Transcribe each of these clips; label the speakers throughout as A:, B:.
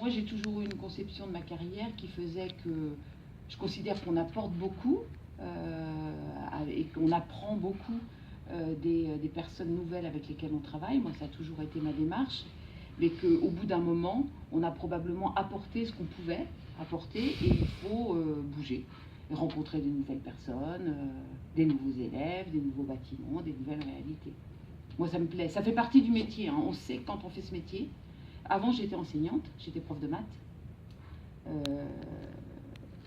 A: Moi, j'ai toujours eu une conception de ma carrière qui faisait que je considère qu'on apporte beaucoup et qu'on apprend beaucoup des personnes nouvelles avec lesquelles on travaille. Moi, ça a toujours été ma démarche. Mais qu'au bout d'un moment, on a probablement apporté ce qu'on pouvait apporter et il faut bouger. Et rencontrer de nouvelles personnes, des nouveaux élèves, des nouveaux bâtiments, des nouvelles réalités. Moi, ça me plaît. Ça fait partie du métier. Hein. On sait que quand on fait ce métier. Avant, j'étais enseignante, j'étais prof de maths.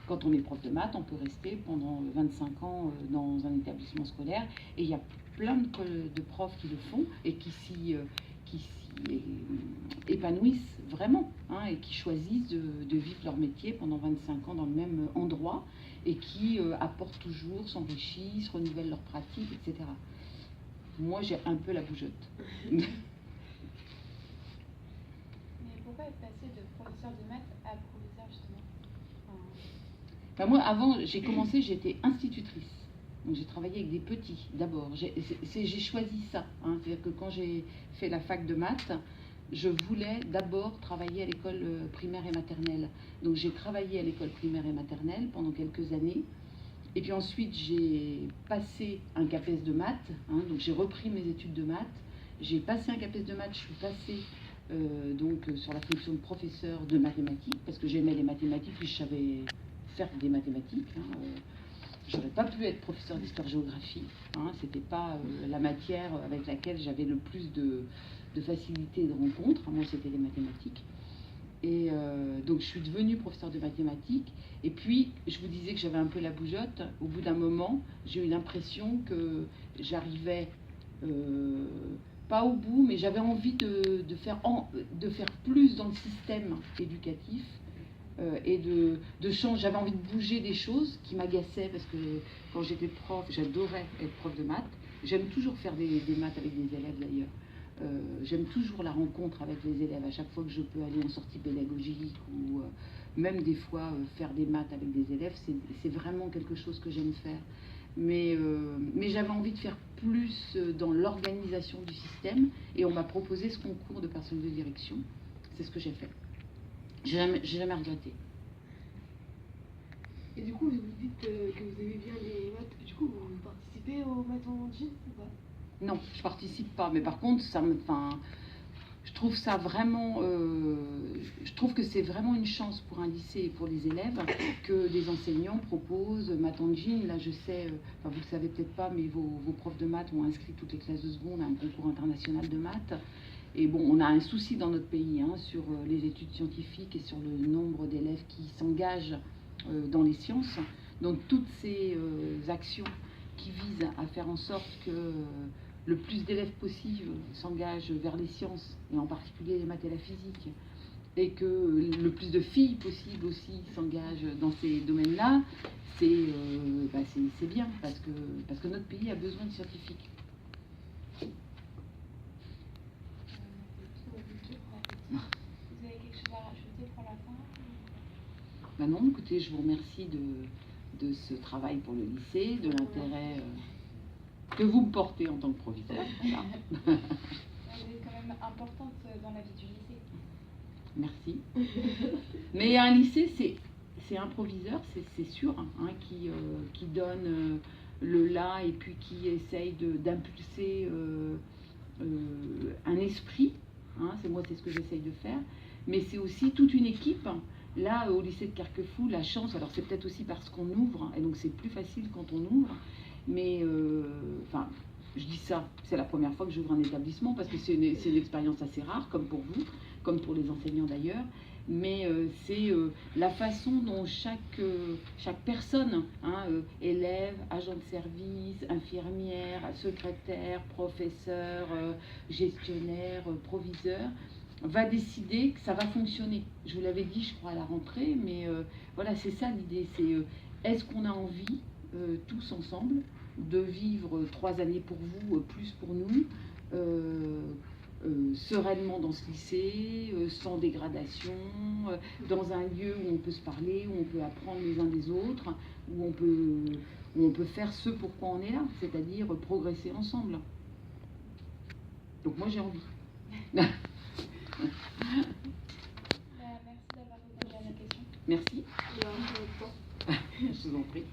A: Quand on est prof de maths, on peut rester pendant 25 ans dans un établissement scolaire. Et il y a plein de profs qui le font et qui s'y épanouissent vraiment, hein, et qui choisissent de vivre leur métier pendant 25 ans dans le même endroit et qui apportent toujours, s'enrichissent, renouvellent leurs pratiques, etc. Moi, j'ai un peu la bougeotte.
B: Mais pourquoi être passé de professeur de maths à proviseur, justement?
A: Ben moi, avant, j'ai commencé, j'étais institutrice. Donc j'ai travaillé avec des petits d'abord. J'ai choisi ça. Hein. C'est-à-dire que quand j'ai fait la fac de maths, je voulais d'abord travailler à l'école primaire et maternelle. Donc j'ai travaillé à l'école primaire et maternelle pendant quelques années. Et puis ensuite, j'ai passé un CAPES de maths. Hein. Donc j'ai repris mes études de maths. J'ai passé un CAPES de maths. Je suis passée donc sur la fonction de professeur de mathématiques parce que j'aimais les mathématiques et je savais faire des mathématiques. Hein. J'aurais pas pu être professeur d'histoire-géographie. Hein, c'était pas la matière avec laquelle j'avais le plus de facilité et de rencontres. Moi, c'était les mathématiques. Et donc, je suis devenue professeure de mathématiques. Et puis, je vous disais que j'avais un peu la bougeotte. Au bout d'un moment, j'ai eu l'impression que j'arrivais pas au bout, mais j'avais envie de faire plus dans le système éducatif. Et de changer, j'avais envie de bouger des choses qui m'agaçaient parce que quand j'étais prof, j'adorais être prof de maths. J'aime toujours faire des maths avec des élèves d'ailleurs. J'aime toujours la rencontre avec les élèves. À chaque fois que je peux aller en sortie pédagogique ou même des fois faire des maths avec des élèves, c'est vraiment quelque chose que j'aime faire. Mais j'avais envie de faire plus dans l'organisation du système et on m'a proposé ce concours de personnel de direction. C'est ce que j'ai fait. J'ai jamais regretté.
C: Et du coup, vous dites que vous aimez bien les maths. Du coup, vous participez aux maths en gym ou pas?
A: Non, je participe pas. Mais par contre, je trouve ça vraiment. Je trouve que c'est vraiment une chance pour un lycée et pour les élèves que des enseignants proposent maths en gym. Là, je sais, vous le savez peut-être pas, mais vos profs de maths ont inscrit toutes les classes de seconde à un concours international de maths. Et bon, on a un souci dans notre pays sur les études scientifiques et sur le nombre d'élèves qui s'engagent dans les sciences. Donc toutes ces actions qui visent à faire en sorte que le plus d'élèves possible s'engagent vers les sciences, et en particulier les maths et la physique, et que le plus de filles possible aussi s'engagent dans ces domaines-là, c'est bien, parce que notre pays a besoin de scientifiques.
B: Vous avez quelque chose à rajouter pour la fin?
A: Ben non, écoutez, je vous remercie de ce travail pour le lycée, de l'intérêt que vous me portez en tant que proviseur. Voilà.
B: Vous êtes quand même importante dans la vie du lycée.
A: Merci. Mais un lycée, c'est un proviseur, c'est sûr, hein, qui donne le là et puis qui essaye d'impulser un esprit. Hein, c'est ce que j'essaye de faire. Mais c'est aussi toute une équipe. Là, au lycée de Carquefou, la chance, alors c'est peut-être aussi parce qu'on ouvre, et donc c'est plus facile quand on ouvre, mais je dis ça, c'est la première fois que j'ouvre un établissement, parce que c'est une expérience assez rare, comme pour vous, comme pour les enseignants d'ailleurs, mais c'est la façon dont chaque personne, élève, agent de service, infirmière, secrétaire, professeur, gestionnaire, proviseur, va décider que ça va fonctionner. Je vous l'avais dit, je crois, à la rentrée, mais voilà, c'est ça l'idée, c'est est-ce qu'on a envie, tous ensemble, de vivre 3 années pour vous, plus pour nous, sereinement dans ce lycée, sans dégradation, dans un lieu où on peut se parler, où on peut apprendre les uns des autres, où on peut faire ce pourquoi on est là, c'est-à-dire progresser ensemble. Donc moi j'ai envie.
B: Merci.
A: Merci.
C: Alors,
A: Je vous en prie.